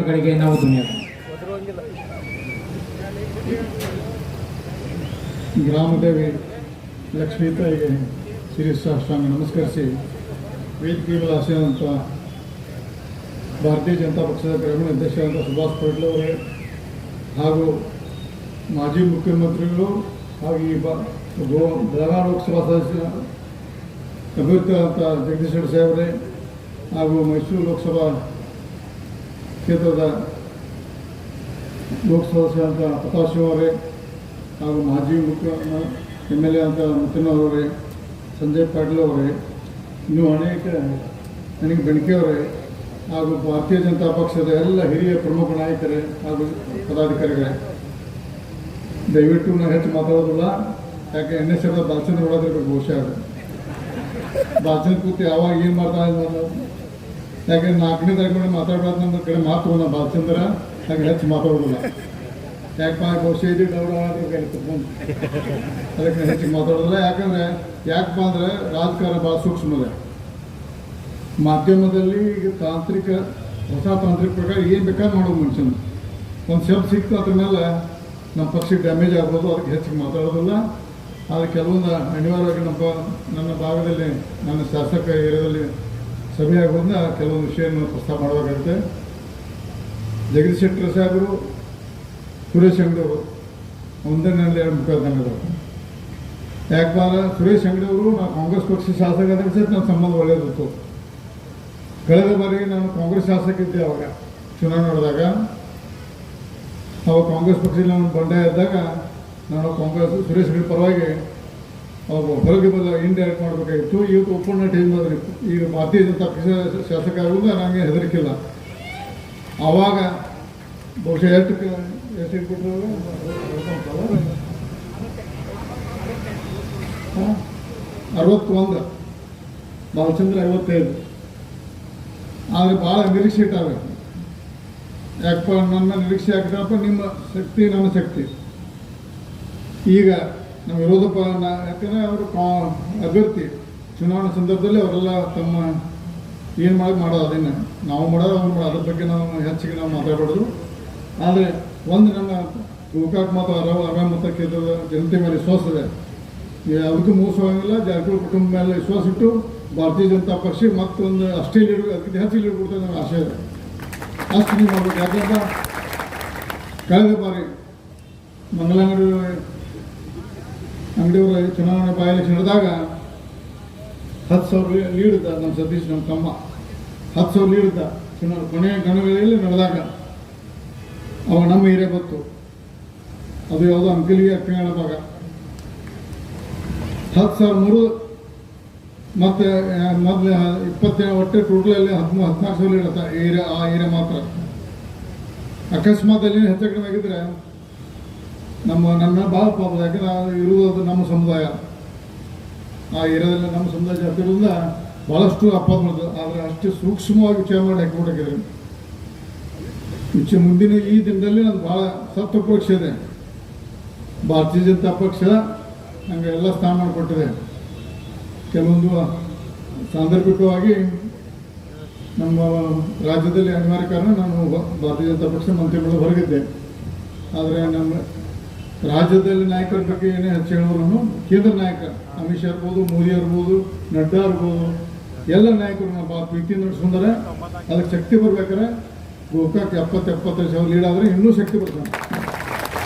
ಶ್ರೀಗಳಿಗೆ ನಾವು ಧನ್ಯವಾದ. ಗ್ರಾಮದೇವಿ ಲಕ್ಷ್ಮೀತಾಯಿಗೆ ಶಿರಸಾಷ್ಟಾಂಗ ನಮಸ್ಕರಿಸಿ ವೇದಿಕೆ ಮೇಲೆ ಆಸೆಯಾದಂಥ ಭಾರತೀಯ ಜನತಾ ಪಕ್ಷದ ಗ್ರಾಮೀಣ ಅಧ್ಯಕ್ಷರಾದ ಸುಭಾಷ್ ಪಾಟೀಲ್ ಅವರೇ ಹಾಗೂ ಮಾಜಿ ಮುಖ್ಯಮಂತ್ರಿಗಳು ಹಾಗೂ ಈ ಬೆಳಗಾವಿ ಲೋಕಸಭಾ ಸದಸ್ಯ ಅಭ್ಯರ್ಥಿಯಾದಂಥ ಜಗದೀಶ್ ಶೆಟ್ಟರ್ ಸಾಹೇಬರೇ ಹಾಗೂ ಮೈಸೂರು ಲೋಕಸಭಾ ಕ್ಷೇತ್ರದ ಲೋಕಸಭಾ ಸದಸ್ಯರಾದಂಥ ಪ್ರತಾಪ್ ಸಿಂಹ ಅವರೇ ಹಾಗೂ ಮಾಜಿ MLA ಅಂತ ಮುತ್ತಿನವರೇ, ಸಂಜಯ್ ಪಾಟೀಲ್ ಅವರೇ, ಇನ್ನೂ ಅನೇಕ ನನಗೆ ಬೆಣಕೆಯವರೇ ಹಾಗೂ ಭಾರತೀಯ ಜನತಾ ಪಕ್ಷದ ಎಲ್ಲ ಹಿರಿಯ ಪ್ರಮುಖ ನಾಯಕರೇ ಹಾಗೂ ಪದಾಧಿಕಾರಿಗಳೇ, ದಯವಿಟ್ಟು ನಾನು ಹೆಚ್ಚು ಮಾತಾಡೋದಿಲ್ಲ. ಯಾಕೆ NSF ಬಾಲಚಂದ್ರ ಹೊಡೋದಿರ್ಬೇಕು ಬಹುಶಃ ಬಾಲಚಂದ್ರ ಕೂತಿ ಯಾವಾಗ ಏನು ಮಾಡ್ತಾನೆ ನಾನು, ಯಾಕೆ 4ನೇ ತಾರೀಕು ಮಾತಾಡಬಾರ್ದು ನಮ್ಮ ಕಡೆ ಮಾತು ನಾನು ಬಾಲಚಂದ್ರ, ಹಾಗೆ ಹೆಚ್ಚು ಮಾತಾಡೋದಿಲ್ಲ. ಯಾಕಪ್ಪ ಬಹುಶಃ ಇದು ಗೌರವ ಅದಕ್ಕೆ ಹೆಚ್ಚಿಗೆ ಮಾತಾಡೋದಿಲ್ಲ. ಯಾಕಪ್ಪ ಅಂದರೆ ರಾಜಕಾರಣ ಭಾಳ ಸೂಕ್ಷ್ಮದ ಮಾಧ್ಯಮದಲ್ಲಿ ಈಗ ಹೊಸ ತಾಂತ್ರಿಕ ಪ್ರಕಾರ ಏನು ಬೇಕಾದ್ರೆ ಮಾಡೋದು ಮನುಷ್ಯನ ಒಂದು ಶಬ್ದ ಸಿಕ್ತು ಅದ್ರ ಮೇಲೆ ನಮ್ಮ ಪಕ್ಷಕ್ಕೆ ಡ್ಯಾಮೇಜ್ ಆಗ್ಬೋದು. ಅದಕ್ಕೆ ಹೆಚ್ಚಿಗೆ ಮಾತಾಡೋದಿಲ್ಲ. ಆದರೆ ಕೆಲವೊಂದು ಅನಿವಾರ್ಯವಾಗಿ ನನ್ನ ಭಾಗದಲ್ಲಿ ನನ್ನ ಶಾಸಕ ಏರಿಯಾದಲ್ಲಿ ಸಭೆ ಆಗೋದ್ರಿಂದ ಕೆಲವೊಂದು ವಿಷಯವನ್ನು ಪ್ರಸ್ತಾಪ ಮಾಡಬೇಕಾಗುತ್ತೆ. ಜಗದೀಶ್ ಶೆಟ್ಟರ್ ಸಾಹೇಬರು, ಸುರೇಶ್ ಅಂಗಡಿ ಅವರು ಒಂದರಲ್ಲಿ 2 ಮುಖಾದಂಗದವರು. ಯಾಕಂದ್ರೆ ಸುರೇಶ್ ಅಂಗಡಿ ಅವರು ನಾನು ಕಾಂಗ್ರೆಸ್ ಪಕ್ಷ ಶಾಸಕ ಆದಾಗ ಸಹಿತ ನನ್ನ ಸಂಬಂಧ ಒಳ್ಳೆಯದಿತ್ತು. ಕಳೆದ ಬಾರಿಗೆ ನಾನು ಕಾಂಗ್ರೆಸ್ ಶಾಸಕ ಇದ್ದೆ. ಅವಾಗ ಚುನಾವಣೆ ನಡೆದಾಗ ಅವಾಗ ಕಾಂಗ್ರೆಸ್ ಪಕ್ಷದಲ್ಲಿ ನಾನು ಬಂಡಾಯ ಇದ್ದಾಗ ನಾನು ಸುರೇಶ್ ಅಂಗಡಿ ಪರವಾಗಿ ಅವಾಗ ಹೊರಗೆ ಬಂದ ಇಂಡೈರೆಕ್ಟ್ ಮಾಡಬೇಕಾಗಿತ್ತು. ಇವತ್ತು ಒಪ್ಪಂದ ಟೈಮ್ ಬಂದ್ರಿ. ಈಗ ಭಾರತೀಯ ಜನತಾ ಪಕ್ಷ ಶಾಸಕ ಆಗುವಾಗ ನನಗೆ ಹೆದರಿಕಿಲ್ಲ. ಆವಾಗ ಬಹುಶಃ ಎಷ್ಟು ಇಟ್ಬಿಟ್ರು 61, ಬಾಲಚಂದ್ರ 55. ಆದರೆ ಭಾಳ ನಿರೀಕ್ಷೆ ಇಟ್ಟಾವೆ. ಯಾಕಪ್ಪ ನನ್ನ ನಿರೀಕ್ಷೆ ಆಗ್ತಾರಪ್ಪ, ನಿಮ್ಮ ಶಕ್ತಿ ನನ್ನ ಶಕ್ತಿ. ಈಗ ನಮ್ಮ ವಿರೋಧ ಯಾಕಂದರೆ ಅವರು ಅಭ್ಯರ್ಥಿ ಚುನಾವಣೆ ಸಂದರ್ಭದಲ್ಲಿ ಅವರೆಲ್ಲ ತಮ್ಮ ಏನು ಮಾಡೋದು ಅದನ್ನು ನಾವು ಮಾಡೋದು ಅವ್ರು ಮಾಡೋದು, ಅದ್ರ ಬಗ್ಗೆ ನಾವು ಹೆಚ್ಚಿಗೆ ನಾವು ಮಾತಾಡೋದು. ಆದರೆ ಒಂದು ನನ್ನ ಗೋಕಾಕ್ ಮತ್ತು ಅರವ ಮತ ಕ್ಷೇತ್ರದ ಜನತೆ ಮೇಲೆ ವಿಶ್ವಾಸ ಇದೆ. ಅದಕ್ಕೂ ಮೋಸವಾಗಿಲ್ಲ. ಜಾರಕಿಹೊಳಿ ಕುಟುಂಬ ಮೇಲೆ ವಿಶ್ವಾಸ ಇಟ್ಟು ಭಾರತೀಯ ಜನತಾ ಪಕ್ಷಕ್ಕೆ ಮತ್ತೊಂದು ಅಷ್ಟೇ ಲೀಡ್, ಅದಕ್ಕಿಂತ ಹೆಚ್ಚು ಲೀಡ್ ಕೊಡ್ತದೆ ನನಗೆ ಆಶೆ ಇದೆ. ಅಷ್ಟು ನೀವು ಮಾಡಬೇಕು. ಯಾಕಂದ್ರೆ ಕಳೆದ ಬಾರಿ ಅಂಗಡಿಯವರ ಚುನಾವಣೆ ಬೈ ಎಲೆಕ್ಷನ್ ನಡೆದಾಗ 10,000 ಲೀಡ್ ಇದ್ದ ನಮ್ಮ ಸತೀಶ್, ನಮ್ಮ ತಮ್ಮ 10,000 ಲೀಡ್ ಇದ್ದ ಚುನಾವಣೆ ಕೊನೆಯ ಗಣಗಳಲ್ಲಿ ನಡೆದಾಗ. ಅವಾಗ ನಮ್ಮ ಏರಿಯಾ ಬಂತು. ಅದು ಯಾವುದೋ ಅಂಕಲಿಗೆ ಅಕ್ಕಂಗಳ ಭಾಗ 10,003 ಮತ್ತು ಮೊದಲು 20 ಒಟ್ಟೆ ಟೋಟಲಲ್ಲಿ 14,000 ಇಡುತ್ತೆ ಆ ಏರಿಯಾ ಮಾತ್ರ. ಅಕಸ್ಮಾತ್ ಅಲ್ಲಿ ಹೆಚ್ಚು ಕಡಿಮೆ ಆಗಿದ್ರೆ ನನ್ನ ಭಾಳ ಪಾಪ. ಯಾಕಂದ್ರೆ ಇರುವುದು ನಮ್ಮ ಸಮುದಾಯ, ಆ ಏರಿಯಾದಲ್ಲಿ ನಮ್ಮ ಸಮುದಾಯ ಜಾಸ್ತಿ ಇರೋದ್ರಿಂದ ಭಾಳಷ್ಟು ಅಪವಾದ ಮಾಡ್ತದೆ. ಆದರೆ ಅಷ್ಟು ಸೂಕ್ಷ್ಮವಾಗಿ ವಿಚಾರ ಮಾಡಿ ಹಾಕಿಬಿಟ್ಟಿದ್ದಾರೆ. ಮುಂದಿನ ಈ ದಿನದಲ್ಲಿ ನಾನು ಭಾಳ ಸತ್ವ ಪರೀಕ್ಷೆ ಇದೆ. ಭಾರತೀಯ ಜನತಾ ಪಕ್ಷ ನನಗೆ ಎಲ್ಲ ಸ್ಥಾನ ಕೊಟ್ಟಿದೆ. ಕೆಲವೊಂದು ಸಾಂದರ್ಭಿಕವಾಗಿ ನಮ್ಮ ರಾಜ್ಯದಲ್ಲಿ ಅನಿವಾರ್ಯ ಕಾರಣ ನಾನು ಭಾರತೀಯ ಜನತಾ ಪಕ್ಷ ಮಂತ್ರಿಗಳು ಹೊರಗಿದ್ದೆ. ಆದರೆ ನಮ್ಮ ರಾಜ್ಯದಲ್ಲಿ ನಾಯಕರ ಬಗ್ಗೆ ಏನೇ ಹೆಚ್ಚು ಹೇಳೋರು ನಾನು ಕೇಂದ್ರ ನಾಯಕ ಅಮಿತ್ ಶಾ ಇರ್ಬೋದು, ಮೋದಿ ಇರ್ಬೋದು, ನಡ್ಡಾ ಇರ್ಬೋದು, ಎಲ್ಲ ನಾಯಕರು ನಾವು ಭಾಳ ಪ್ರೀತಿಯಿಂದ ನಡೆಸ್ಕೊಂಡಾರೆ. ಅದಕ್ಕೆ ಶಕ್ತಿ ಬರ್ಬೇಕಾದ್ರೆ ಗೋಕಾಕ್ 70-75 ಲೀಡ್ ಆದರೆ ಇನ್ನೂ ಶಕ್ತಿ ಬರ್ತಾನೆ.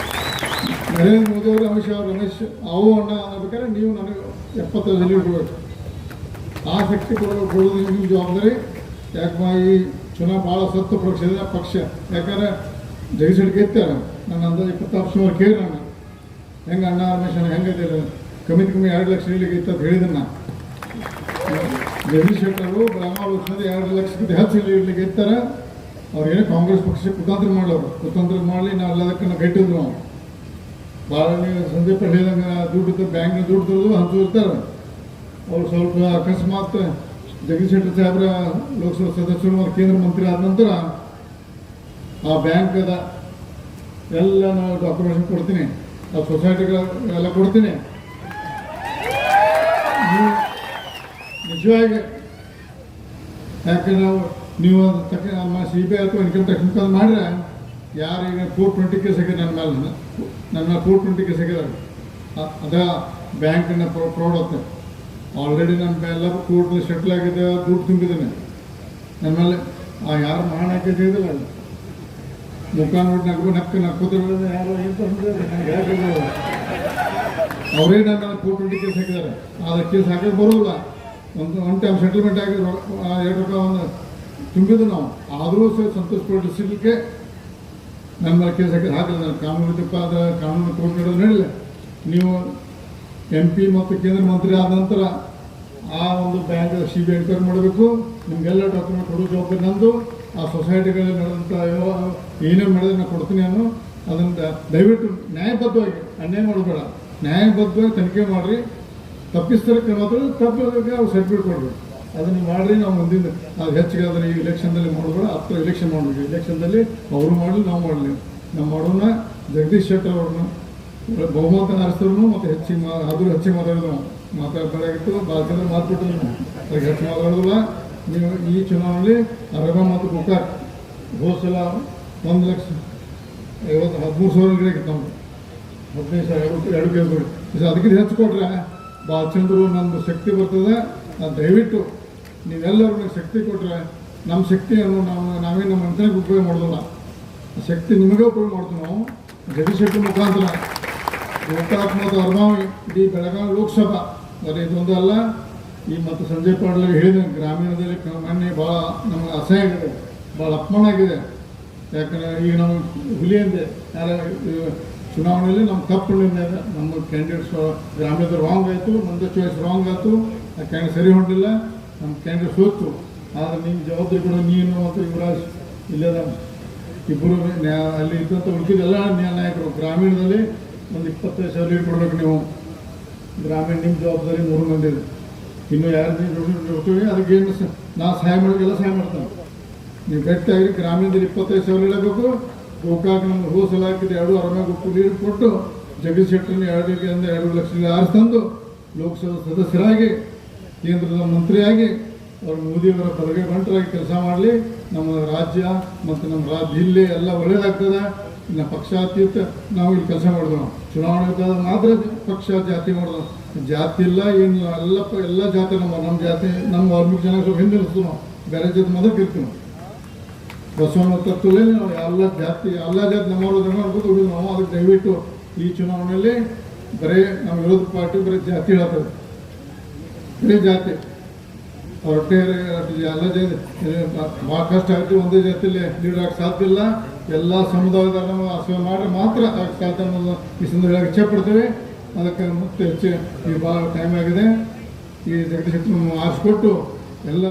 ನರೇಂದ್ರ ಮೋದಿ ಅವರು, ಅಮಿತ್ ಶಾ ಅವರು, ರಮೇಶ್ ಅವು ಅಣ್ಣ ಅನ್ನಬೇಕಾದ್ರೆ ನೀವು ನನಗೆ 75 ಲೀಡ್ ಕೊಡಬೇಕು. ಆ ಶಕ್ತಿ ಕೊಡೋದು ನಿಮ್ಮ ಜವಾಬ್ದಾರಿ. ಯಾಕೆ ಈ ಚುನಾವಣೆ ಭಾಳ ಸತ್ತು ಪಕ್ಷ. ಯಾಕಂದರೆ ಜಗದೀಶ್ ಶೆಟ್ಟರ್ ಗೆದ್ದಾರ. ನನ್ನ ಅಂದಾಜು 20 ವರ್ಷ ಕೇಳಿ ನಾನು ಹೆಂಗೆ ಅಣ್ಣ ರಮೇಶ್ ಹೆಂಗೆ ಕಮ್ಮಿ 2 ಲಕ್ಷ ಲೀಡಿಗೆ ಇತ್ತು ಅಂತ ಹೇಳಿದನ್ನ. ಜಗದೀಶ್ ಶೆಟ್ಟರು ಬೆಳಗಾವಿ ಲೋಕಸಭೆ 2 ಲಕ್ಷಕ್ಕಿಂತ ಹೆಚ್ಚು ಲೀಡ್ಲಿಕ್ಕೆ ಇರ್ತಾರೆ. ಅವ್ರೇನೇ ಕಾಂಗ್ರೆಸ್ ಪಕ್ಷ ಕುತಂತ್ರ ಮಾಡೋರು. ಕುತಂತ್ರ ಮಾಡಲಿ ನಾವು ಎಲ್ಲದಕ್ಕೆ ನಾವು ಗಟ್ಟಿದ್ರು. ನಾವು ಭಾಳ ಸಂದೀಪ ಹೇಳಿದಂಗೆ ದುಡ್ಡು ಬ್ಯಾಂಕ್ನ ದುಡ್ಡು ತರೋದು ಹಂಚು ಇರ್ತಾರೆ. ಅವ್ರು ಸ್ವಲ್ಪ ಅಕಸ್ಮಾತ್ ಜಗದೀಶ್ ಶೆಟ್ಟರ್ ಸಾಹೇಬ್ರ ಲೋಕಸಭಾ ಸದಸ್ಯರು ಮತ್ತು ಕೇಂದ್ರ ಮಂತ್ರಿ ಆದ ನಂತರ ಆ ಬ್ಯಾಂಕದ ಎಲ್ಲ ನಾವು ಡಾಕ್ಯುಮೆಂಟೇಷನ್ ಕೊಡ್ತೀನಿ, ಆ ಸೊಸೈಟಿಗಳೆಲ್ಲ ಕೊಡ್ತೀನಿ. ನಿಜವಾಗಿ ಯಾಕೆ ನಾವು ನೀವು ನಮ್ಮ CBI ಅಥವಾ ಇನ್ಕಮ್ ಟ್ಯಾಕ್ಸ್ ಮುಖಾಂತರ ಮಾಡಿದ್ರೆ ಯಾರೀಗ 420 ಕೇಸ್ ಆಗಿದೆ ನನ್ನ ಮೇಲೆ 420 ಕೇಸ್ ಆಗಿದ್ದಾರೆ. ಅದ ಬ್ಯಾಂಕಿನ ಫ್ರಾಡ್ ಆಗುತ್ತೆ. ಆಲ್ರೆಡಿ ನನ್ನ ಎಲ್ಲ ಕೋರ್ಟ್ ಸೆಟ್ಲ್ ಆಗಿದೆ, ದುಡ್ಡು ತುಂಬಿದ್ದೇನೆ ನನ್ನ ಮೇಲೆ. ಯಾರು ಮಾಣ ಹಾಕಿದ್ದಿಲ್ಲ ಮುಖ ನೋಡಿ ನಕ್ಕೋತಿರೋದು ಯಾರು ಅವರೇ ನನ್ನ ಮೇಲೆ 420 ಕೇಸ್ ಹಾಕಿದ್ದಾರೆ. ಆದ ಕೇಸ್ ಹಾಕಕ್ಕೆ ಬರೋಲ್ಲ. ಒನ್ ಟೈಮ್ ಸೆಟಲ್ಮೆಂಟ್ ಆಗಿ 2 ರೂಪಾಯಿ ಒಂದು ತುಂಬಿದ್ದು ನಾವು. ಆದರೂ ಸಹ ಸಂತೋಷಪಡಿಸಲಿಕ್ಕೆ ನಮ್ಮ ಮೇಲೆ ಕೇಸ್ ಹಾಕಿಲ್ಲ. ನಾನು ಕಾನೂನು ಕೋರ್ಟ್ ನೀಡೋದು ಹೇಳಿಲ್ಲ. ನೀವು MP ಮತ್ತು ಕೇಂದ್ರ ಮಂತ್ರಿ ಆದ ನಂತರ ಆ ಒಂದು ಬ್ಯಾಂಕ್ CBI ಎನ್ಕ್ವೈರಿ ಮಾಡಬೇಕು. ನಿಮಗೆಲ್ಲ ಡಾಕ್ಯುಮೆಂಟ್ ಕೊಡೋ ಜವಾಬ್ದಾರಿ ನಂದು. ಆ ಸೊಸೈಟಿಗಳಲ್ಲಿ ನಡೆದಂಥ ಏನೇನು ಮಾಡಿದ್ರೆ ನಾನು ಕೊಡ್ತೀನಿ ನಾನು. ಅದನ್ನು ದಯವಿಟ್ಟು ನ್ಯಾಯಬದ್ಧವಾಗಿ ಅನ್ಯಾಯ ಮಾಡಬೇಡ, ನ್ಯಾಯಬದ್ಧವಾಗಿ ತನಿಖೆ ಮಾಡಿರಿ. ತಪ್ಪಿಸ್ತಾರೆ ಮಾತ್ರ ತಪ್ಪಿಗೆ ಅವ್ರು ಸರ್ಟಿಫಿಕೇಟ್ ಕೊಡಬೇಕು. ಅದನ್ನು ಮಾಡಿರಿ. ನಾವು ಮುಂದಿನ ಅದು ಹೆಚ್ಚಿಗೆ ಆದರೆ ಈ ಇಲೆಕ್ಷನ್ದಲ್ಲಿ ಮಾಡಬೇಡ. ಹತ್ತಿರ ಎಲೆಕ್ಷನ್ ಮಾಡಬೇಕು. ಇಲೆಕ್ಷನ್ದಲ್ಲಿ ಅವರು ಮಾಡಲಿ, ನಾವು ಮಾಡಲಿ. ನಾವು ಮಾಡೋಣ. ಜಗದೀಶ್ ಶೆಟ್ಟರ್ ಅವ್ರನ್ನ ಬಹುಮತ ಆರಿಸಿದ್ರು ಮತ್ತು ಹೆಚ್ಚಿಗೆ ಮಾತಾಡೋದು ಮಾತಾಡಬೇಕಾಗಿತ್ತು. ಭಾಳ ಜನ ಮಾತುಬಿಟ್ಟು ಅದಕ್ಕೆ ಹೆಚ್ಚು ಮಾತಾಡೋದಿಲ್ಲ. ನೀವು ಈ ಚುನಾವಣೆಯಲ್ಲಿ ಅರಗ ಮತ್ತು ಗೋಕಾಕ್ ಹೋದ ಸಲ 1,13,000 ಗಿಡ ಆಗಿತ್ತು ನಮ್ದು. 15,000 2 ಕೇಳ್ಕೊಡಿ. ಅದಕ್ಕಿಂತ ಹೆಚ್ಚು ಕೊಟ್ರೆ ಭಾಳ ಚಂದ್ರು ನಮ್ಮದು ಶಕ್ತಿ ಬರ್ತದೆ. ದಯವಿಟ್ಟು ನೀವೆಲ್ಲರೂ ನನಗೆ ಶಕ್ತಿ ಕೊಟ್ಟರೆ ನಮ್ಮ ಶಕ್ತಿಯನ್ನು ನಾವೇ ನಮ್ಮ ಮನುಷ್ಯನಿಗೆ ಉಪಯೋಗ ಮಾಡೋದಿಲ್ಲ. ಶಕ್ತಿ ನಿಮಗೆ ಉಪಯೋಗ ಮಾಡ್ತೀವಿ ನಾವು. ಜಗದೀಶ್ ಶೆಟ್ಟರ್ ಮುಖಾಂತರ ಗೋಕಾಕ್ ಮತ್ತು ಅರ್ಮಾವಿ ಇಡೀ ಬೆಳಗಾವಿ ಲೋಕಸಭಾ ಆದರೆ ಇದೊಂದು ಅಲ್ಲ. ಈ ಮತ್ತು ಸಂಜಯ್ ಪಾಟೀಲ್ ಹೇಳಿದ ಗ್ರಾಮೀಣದಲ್ಲಿ ಮೊನ್ನೆ ಭಾಳ ನಮಗೆ ಅಸಹ್ಯ ಆಗಿದೆ, ಭಾಳ ಅಪಮಾನ ಆಗಿದೆ. ಯಾಕಂದರೆ ಈಗ ನಾವು ಹುಲಿ ಅಂದೆ ಚುನಾವಣೆಯಲ್ಲಿ ನಮ್ಮ ತಪ್ಪು ನಿರ್ಣಯ ಇದೆ. ನಮ್ಮ ಕ್ಯಾಂಡಿಡೇಟ್ಸ್ ಗ್ರಾಮೀಣದ ರಾಂಗ್ ಆಯಿತು, ನಮ್ಮದು ಚಾಯ್ಸ್ ರಾಂಗ್ ಆಯಿತು. ಆ ಕ್ಯಾಂಡಿಡೇಟ್ ಸರಿ ಹೊಂಟಿಲ್ಲ, ನಮ್ಮ ಕ್ಯಾಂಡಿಡೇಟ್ ಸೋತು. ಆದರೆ ನಿಮ್ಮ ಜವಾಬ್ದಾರಿ ಕೂಡ ನೀನು ಮತ್ತು ಯುವರಾಜ್ ಇಲ್ಲದ ಇಬ್ಬರು ಅಲ್ಲಿ ಇದ್ದಂಥ ಉಳಿದಿದ್ದೆಲ್ಲ ನಾಯಕರು ಗ್ರಾಮೀಣದಲ್ಲಿ ಒಂದು 25,000 ಲೀಡ್ ಕೊಡಬೇಕು. ನೀವು ಗ್ರಾಮೀಣ ನಿಮ್ಮ ಜವಾಬ್ದಾರಿ 3 ಮಂದಿ ಇದೆ. ಇನ್ನೂ ಯಾರು ನೋಡ್ತೀವಿ ಅದಕ್ಕೇನು ನಾ ಸಹಾಯ ಮಾಡೋಕ್ಕೆಲ್ಲ ಸಹಾಯ ಮಾಡ್ತಾನೆ. ನೀವು ಗಟ್ಟಿಯಾಗಿ ಗ್ರಾಮೀಣದಲ್ಲಿ 25,000 ಇಡಬೇಕು. ಗೋಕಾಕ್ ನಮ್ಗೆ ಹೋದ ಸಲ ಹಾಕಿದ್ದು 2 ಅರಮ್ಯಾಗ ಲೀಡ್ ಕೊಟ್ಟು ಜಗದೀಶ್ ಶೆಟ್ಟರ್ನ 2 ಲಕ್ಷ ಆರಿಸ್ತಂದು ಲೋಕಸಭಾ ಸದಸ್ಯರಾಗಿ ಕೇಂದ್ರದ ಮಂತ್ರಿಯಾಗಿ ಅವರು ಮೋದಿಯವರ ಪದವಿ ಬಂಟರಾಗಿ ಕೆಲಸ ಮಾಡಲಿ. ನಮ್ಮ ರಾಜ್ಯ ಮತ್ತು ನಮ್ಮ ಜಿಲ್ಲೆ ಎಲ್ಲ ಒಳ್ಳೇದಾಗ್ತದೆ. ಇನ್ನು ಪಕ್ಷಾತೀತ ನಾವು ಇಲ್ಲಿ ಕೆಲಸ ಮಾಡಿದ್ವಿ. ನಾವು ಚುನಾವಣೆ ಮಾತ್ರ ಪಕ್ಷ ಜಾತಿ ಮಾಡಿದ್ವು. ಜಾತಿ ಇಲ್ಲ ಏನಿಲ್ಲ, ಎಲ್ಲ ಜಾತಿ ನಮ್ಮ ಜಾತಿ ನಮ್ಮ ವಾಲ್ಮೀಕಿ ಜನ ಸ್ವಲ್ಪ ಹಿಂದಿರ್ತೀವಿ. ನಾವು ಬೇರೆ ಜಾತಿ ಮೊದಲು ಇರ್ತೀವಿ. ಬಸವನ ತತ್ವದಲ್ಲಿ ನಾವು ಎಲ್ಲ ಜಾತಿ ನಮ್ಮವರು ಮಾಡ್ಬೋದು ನಾವು. ಅದಕ್ಕೆ ದಯವಿಟ್ಟು ಈ ಚುನಾವಣೆಯಲ್ಲಿ ಬರೀ ನಮ್ಮ ವಿರೋಧ ಪಾರ್ಟಿ ಬರೀ ಜಾತಿ ಹೇಳ್ತದೆ. ಬರೀ ಜಾತಿ ಹೊರಟೆ ಎಲ್ಲ ಜಾತಿ ಭಾಳ ಕಷ್ಟ ಆಗುತ್ತೆ. ಒಂದೇ ಜಾತಿಯಲ್ಲಿ ಲೀಡ್ ಆಗಕ್ಕೆ ಸಾಧ್ಯ ಇಲ್ಲ. ಎಲ್ಲ ಸಮುದಾಯದ ನಾವು ಆಶ್ರಯ ಮಾಡಿ ಮಾತ್ರ ಆಗಕ್ಕೆ ಸಾಧ್ಯ ಅನ್ನೋದು ಈ ಸಂದರ್ಭದಲ್ಲಿ ಇಚ್ಛೆ ಪಡ್ತೇವೆ. ಅದಕ್ಕೆ ಮತ್ತೆ ಹೆಚ್ಚು ಈ ಭಾಳ ಟೈಮ್ ಆಗಿದೆ. ಈ ಜಗದೀಶ್ ಶೆಟ್ಟರ್ ಆರಿಸ್ಕೊಟ್ಟು ಎಲ್ಲ